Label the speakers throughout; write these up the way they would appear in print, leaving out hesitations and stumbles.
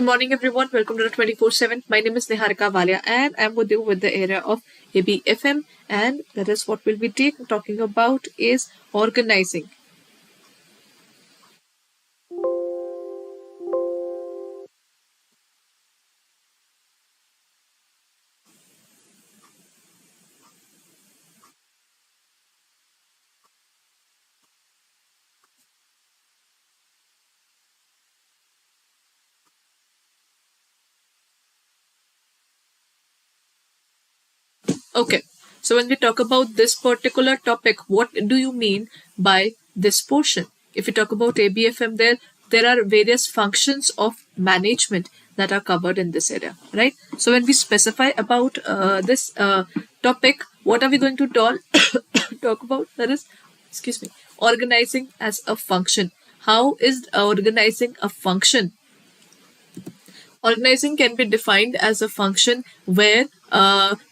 Speaker 1: Good morning, everyone. Welcome to the 24/7. My name is Niharika Valia, and I'm with you with the area of ABFM. And that is what we'll be talking about is organizing. Okay. So when we talk about this particular topic, what do you mean by this portion? If we talk about ABFM, there are various functions of management that are covered in this area, right? So when we specify about this topic, what are we going to talk about? That is, excuse me, organizing as a function. How is organizing a function? Organizing can be defined as a function where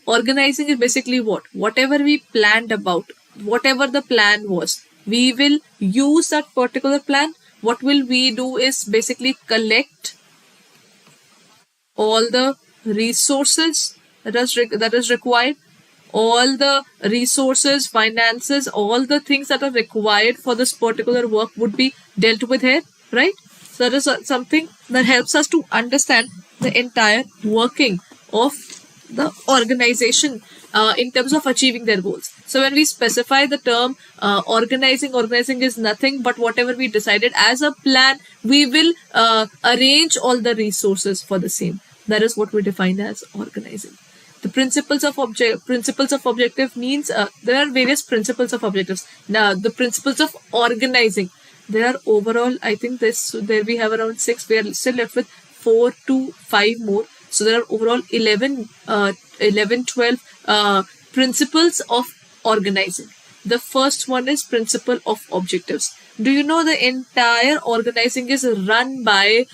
Speaker 1: organizing is basically what? Whatever we planned about, whatever the plan was, we will use that particular plan. What will we do is basically collect all the resources that is required, all the resources, finances, all the things that are required for this particular work would be dealt with here, right? So that is something that helps us to understand the entire working of the organization in terms of achieving their goals. So when we specify the term organizing is nothing but whatever we decided as a plan, we will arrange all the resources for the same. That is what we define as organizing. The principles of objective means there are various principles of objectives. Now the principles of organizing, there are overall, I think there we have around 6. We are still left with 4 to 5 more. So there are overall 11, 12 principles of organizing. The first one is principle of objectives. Do you know the entire organizing is run by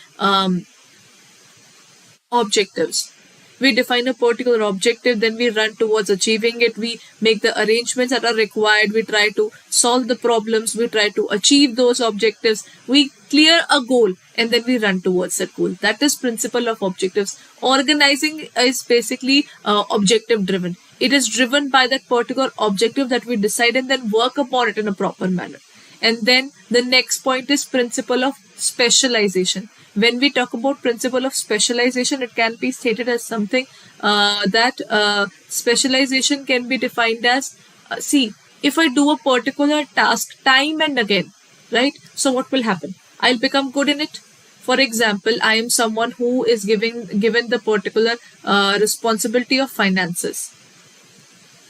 Speaker 1: objectives? We define a particular objective, then we run towards achieving it. We make the arrangements that are required. We try to solve the problems. We try to achieve those objectives. We clear a goal and then we run towards that goal. That is principle of objectives. Organizing is basically objective driven. It is driven by that particular objective that we decide and then work upon it in a proper manner. And then the next point is principle of specialization. When we talk about principle of specialization, it can be stated as something that specialization can be defined as, see, if I do a particular task time and again, right? So what will happen? I'll become good in it. For example, I am someone who is given the particular responsibility of finances,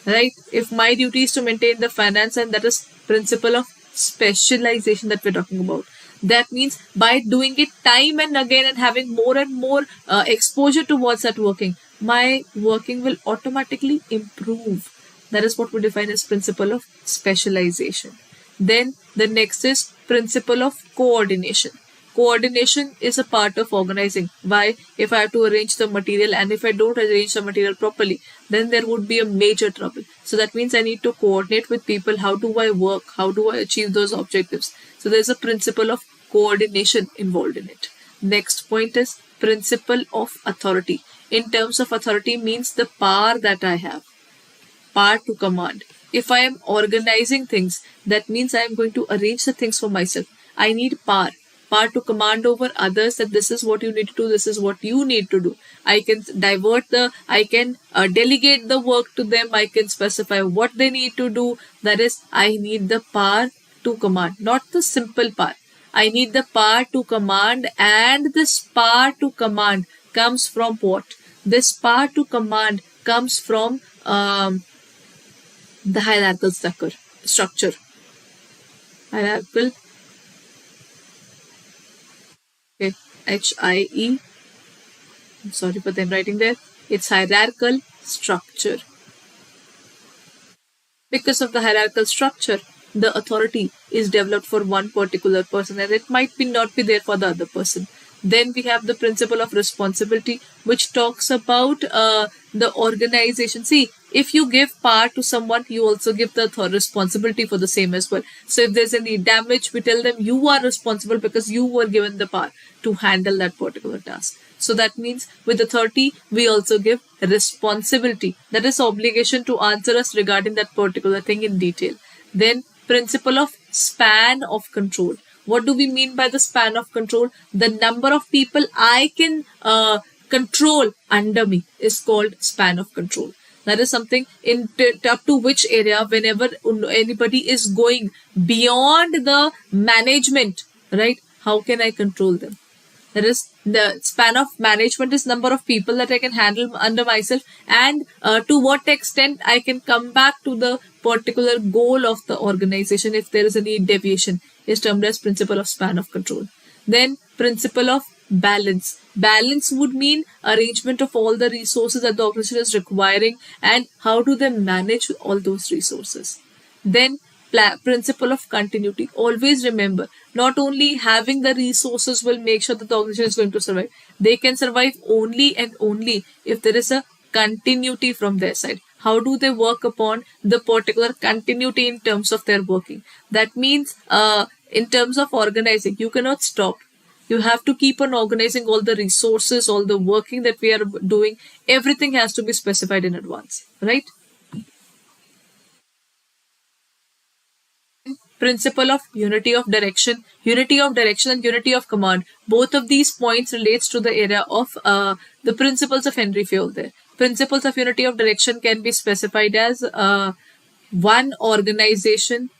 Speaker 1: right? If my duty is to maintain the finance, and that is principle of specialization that we're talking about. That means by doing it time and again and having more and more exposure towards that working, my working will automatically improve. That is what we define as principle of specialization. Then the next is principle of coordination. Coordination is a part of organizing. Why? If I have to arrange the material and if I don't arrange the material properly, then there would be a major trouble. So that means I need to coordinate with people. How do I work? How do I achieve those objectives? So there's a principle of coordination involved in it. Next point is principle of authority. In terms of authority means the power that I have. Power to command. If I am organizing things, that means I am going to arrange the things for myself. I need power. Power to command over others, that this is what you need to do, this is what you need to do. I can delegate the work to them. I can specify what they need to do. That is, I need the power to command, not the simple power. I need the power to command, and this power to command comes from what? This power to command comes from the hierarchical structure. Hierarchical, okay, HIE. I'm sorry for them writing there. It's hierarchical structure. Because of the hierarchical structure, the authority is developed for one particular person and it might not be there for the other person. Then we have the principle of responsibility, which talks about the organization. See, If you give power to someone, you also give the responsibility for the same as well. So if there's any damage, we tell them you are responsible because you were given the power to handle that particular task. So that means with the 30, we also give responsibility. That is obligation to answer us regarding that particular thing in detail. Then principle of span of control. What do we mean by the span of control? The number of people I can control under me is called span of control. That is something in up to which area, whenever anybody is going beyond the management, right? How can I control them? That is, the span of management is number of people that I can handle under myself, and to what extent I can come back to the particular goal of the organization if there is any deviation is termed as principle of span of control. Then principle of balance. Balance would mean arrangement of all the resources that the organization is requiring and how do they manage all those resources. Then principle of continuity. Always remember, not only having the resources will make sure that the organization is going to survive. They can survive only and only if there is a continuity from their side. How do they work upon the particular continuity in terms of their working? That means in terms of organizing, you cannot stop. You have to keep on organizing all the resources, all the working that we are doing. Everything has to be specified in advance, right? Principle of unity of direction and unity of command. Both of these points relates to the area of the principles of Henry Fayol there. Principles of unity of direction can be specified as one organization,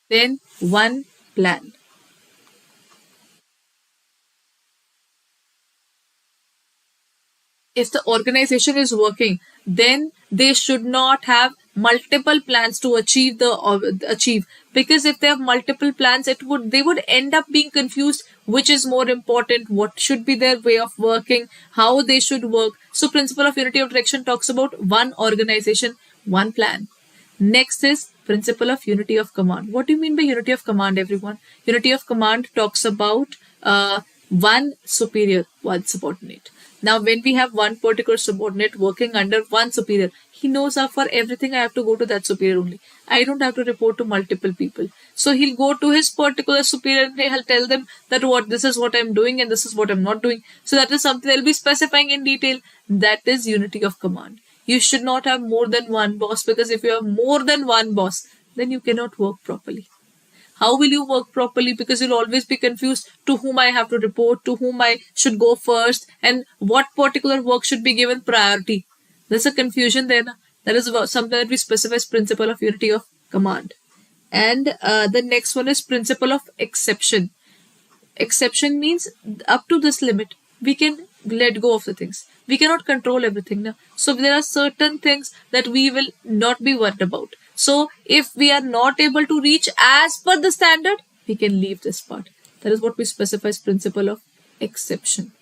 Speaker 1: then one plan. If the organization is working, then they should not have multiple plans to achieve because if they have multiple plans, they would end up being confused which is more important, what should be their way of working, how they should work. So principle of unity of direction talks about one organization, one plan. Next is principle of unity of command. What do you mean by unity of command, everyone? Unity of command talks about one superior, one subordinate. Now, when we have one particular subordinate working under one superior, he knows for everything I have to go to that superior only. I don't have to report to multiple people. So he'll go to his particular superior and he'll tell them that this is what I'm doing and this is what I'm not doing. So that is something they'll be specifying in detail. That is unity of command. You should not have more than one boss, because if you have more than one boss, then you cannot work properly. How will you work properly? Because you'll always be confused to whom I have to report, to whom I should go first, and what particular work should be given priority. There's a confusion there. That is something that we specify as principle of unity of command. And the next one is principle of exception. Exception means up to this limit, we can let go of the things. We cannot control everything now. So there are certain things that we will not be worried about. So if we are not able to reach as per the standard, we can leave this part. That is what we specify as principle of exception.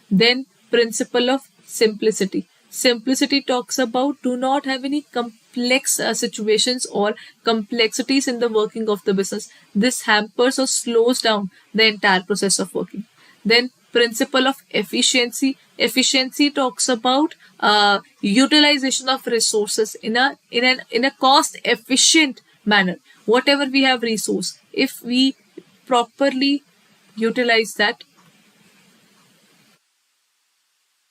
Speaker 1: Then principle of simplicity. Simplicity talks about do not have any complex situations or complexities in the working of the business. This hampers or slows down the entire process of working. Then principle of efficiency. Efficiency talks about utilization of resources in a cost efficient manner. Whatever we have resource, if we properly utilize that,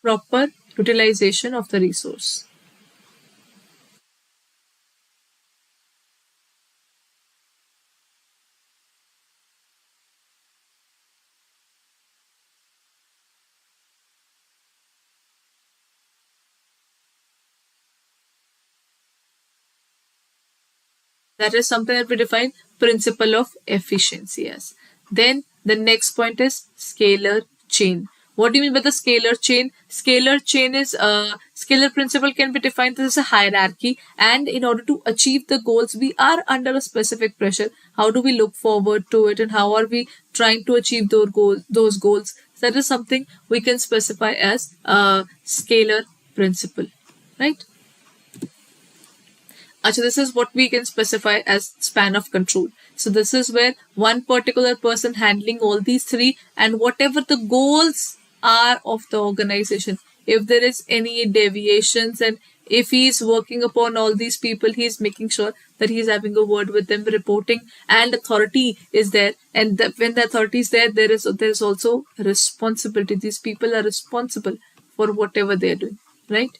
Speaker 1: proper utilization of the resource. That is something that we define principle of efficiency as. Then the next point is scalar chain. What do you mean by the scalar chain? Scalar chain is scalar principle can be defined as a hierarchy, and in order to achieve the goals, we are under a specific pressure. How do we look forward to it, and how are we trying to achieve those goals? That is something we can specify as a scalar principle, right? So this is what we can specify as span of control. So this is where one particular person handling all these three, and whatever the goals are of the organization, if there is any deviations, and if he is working upon all these people, he is making sure that he is having a word with them, reporting, and authority is there. And when the authority is there, there is also responsibility. These people are responsible for whatever they are doing, right?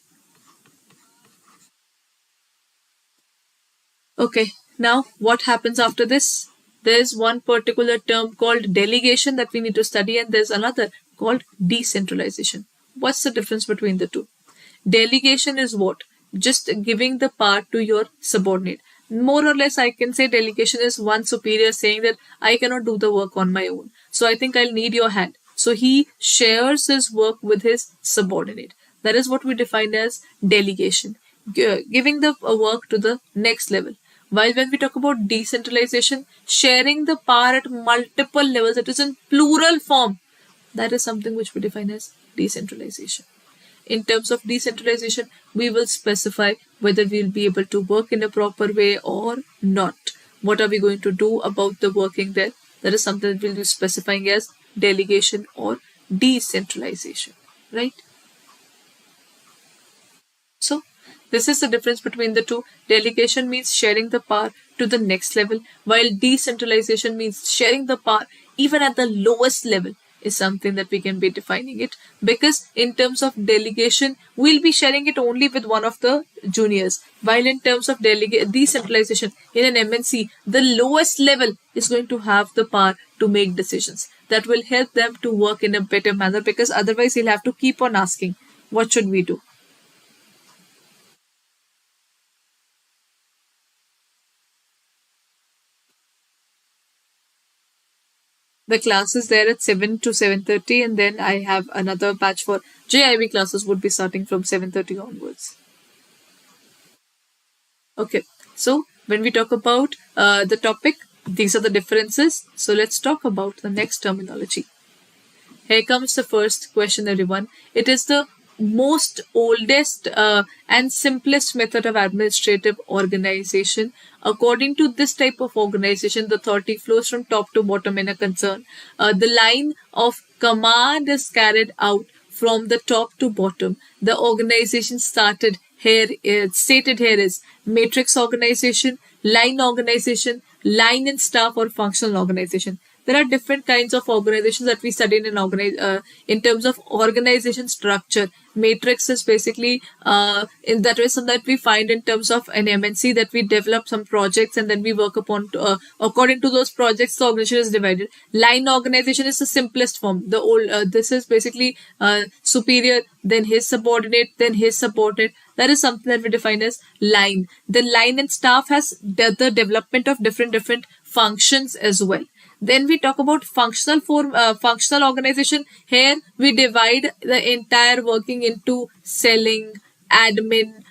Speaker 1: Okay, now what happens after this? There's one particular term called delegation that we need to study, and there's another called decentralization. What's the difference between the two? Delegation is what? Just giving the power to your subordinate. More or less, I can say delegation is one superior saying that I cannot do the work on my own. So I think I'll need your hand. So he shares his work with his subordinate. That is what we define as delegation, giving the work to the next level. While when we talk about decentralization, sharing the power at multiple levels, it is in plural form. That is something which we define as decentralization. In terms of decentralization, we will specify whether we will be able to work in a proper way or not. What are we going to do about the working there? That is something that we'll be specifying as delegation or decentralization, right? So this is the difference between the two. Delegation means sharing the power to the next level, while decentralization means sharing the power even at the lowest level is something that we can be defining it, because in terms of delegation, we'll be sharing it only with one of the juniors, while in terms of decentralization in an MNC, the lowest level is going to have the power to make decisions that will help them to work in a better manner, because otherwise he'll have to keep on asking, what should we do? The class is there at 7 to 7:30, and then I have another batch for JIB classes would be starting from 7:30 onwards. Okay, so when we talk about the topic, these are the differences. So let's talk about the next terminology. Here comes the first question, everyone. It is the most oldest and simplest method of administrative organization. According to this type of organization, the authority flows from top to bottom in a concern. The line of command is carried out from the top to bottom. The organization stated here is matrix organization, line and staff or functional organization. There are different kinds of organizations that we study in terms of organization structure. Matrix is basically that is something that we find in terms of an MNC, that we develop some projects and then we work upon according to those projects. The organization is divided. Line organization is the simplest form. This is basically superior, then his subordinate, then his subordinate. That is something that we define as line. The line and staff has the development of different functions as well. Then we talk about functional organization. Here we divide the entire working into selling, admin,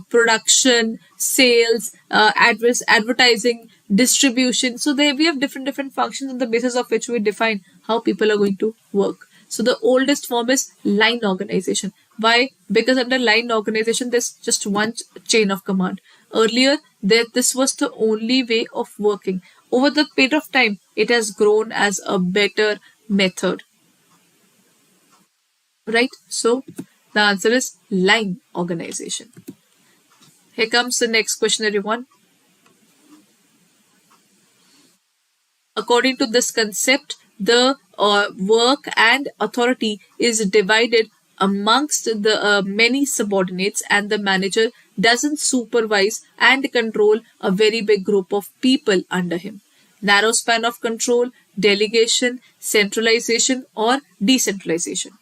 Speaker 1: production, sales, advertising, distribution. So there we have different functions on the basis of which we define how people are going to work. So the oldest form is line organization. Why? Because under line organization, there's just one chain of command. Earlier, this was the only way of working. Over the period of time, it has grown as a better method. Right? So the answer is line organization. Here comes the next question, everyone. According to this concept, the work and authority is divided amongst the many subordinates, and the manager doesn't supervise and control a very big group of people under him. Narrow span of control, delegation, centralization, or decentralization.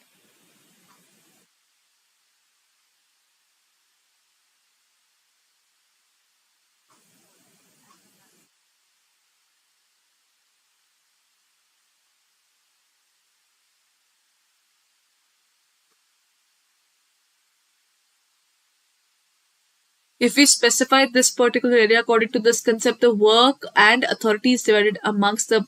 Speaker 1: If we specify this particular area according to this concept, the work and authority is divided amongst the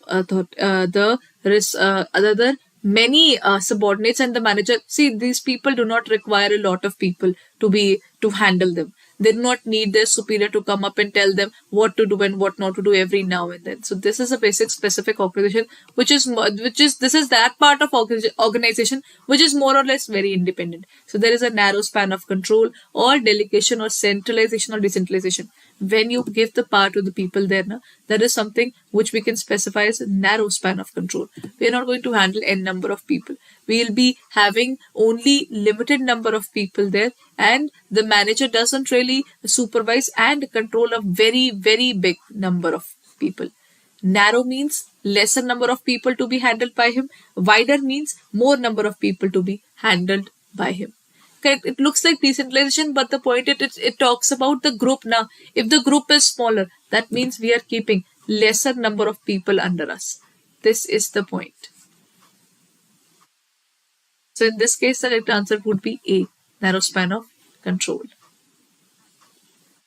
Speaker 1: other many subordinates and the manager. See, these people do not require a lot of people to handle them. They do not need their superior to come up and tell them what to do and what not to do every now and then. So this is a basic specific organization, this is that part of organization which is more or less very independent. So there is a narrow span of control or delegation or centralization or decentralization. When you give the power to the people there, that is something which we can specify as a narrow span of control. We are not going to handle n number of people. We will be having only limited number of people there, and the manager doesn't really supervise and control a very, very big number of people. Narrow means lesser number of people to be handled by him. Wider means more number of people to be handled by him. It looks like decentralization, but the point it talks about the group now. If the group is smaller, that means we are keeping lesser number of people under us. This is the point. So in this case, the correct answer would be A, narrow span of control.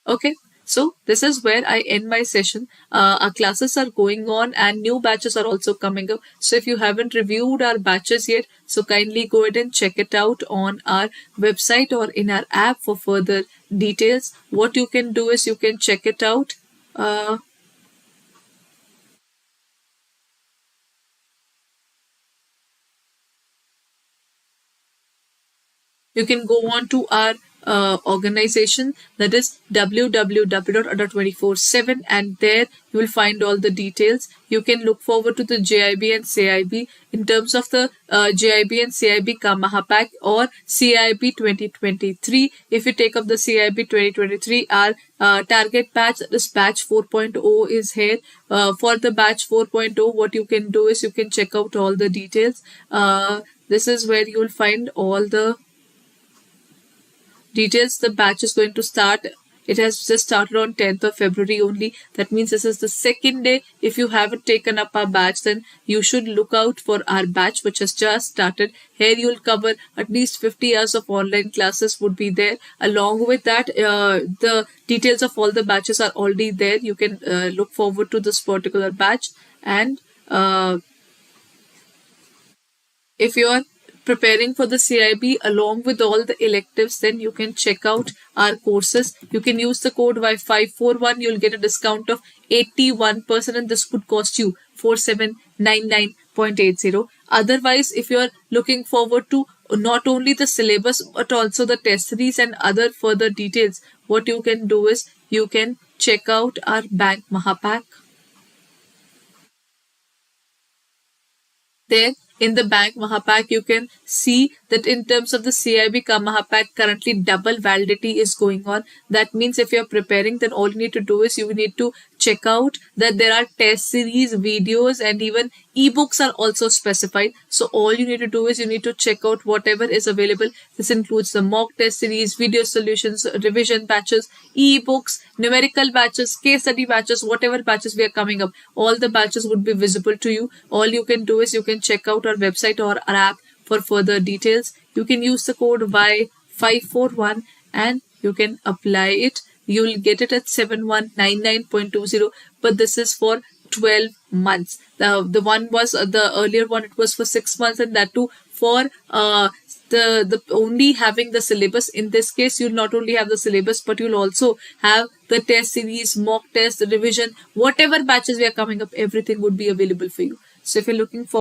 Speaker 1: Okay. So this is where I end my session. Our classes are going on and new batches are also coming up. So if you haven't reviewed our batches yet, so kindly go ahead and check it out on our website or in our app for further details. What you can do is you can check it out. You can go on to our organization, that is www.adda247, and there you will find all the details. You can look forward to the JIB and CAIIB. In terms of the JIB and CAIIB Mahapak or CAIIB 2023, if you take up the CAIIB 2023, our target batch, this batch 4.0 is here. For the batch 4.0, what you can do is you can check out all the details. This is where you will find all the details. The batch is going to start. It has just started on 10th of February only. That means this is the second day. If you haven't taken up our batch, then you should look out for our batch which has just started. Here you will cover at least 50 hours of online classes would be there. Along with that, the details of all the batches are already there. You can look forward to this particular batch. And if you are preparing for the CAIIB along with all the electives, then you can check out our courses. You can use the code Y541. You'll get a discount of 81%, and this would cost you 4799.80. Otherwise, if you're looking forward to not only the syllabus but also the test series and other further details, what you can do is you can check out our Bank Mahapak. There in the Bank Mahapak, you can see that in terms of the CAIIB Mahapak, currently double validity is going on. That means if you're preparing, then all you need to do is you need to check out that there are test series, videos, and even ebooks are also specified. So all you need to do is you need to check out whatever is available. This includes the mock test series, video solutions, revision batches, ebooks, numerical batches, case study batches, whatever batches we are coming up. All the batches would be visible to you. All you can do is you can check out our website or our app for further details. You can use the code Y541 and you can apply it. You will get it at 7199.20, but this is for 12 months. The one was the earlier one, it was for 6 months, and that too for the only having the syllabus. In this case, you'll not only have the syllabus, but you'll also have the test series, mock test, the revision, whatever batches we are coming up, everything would be available for you. So if you're looking for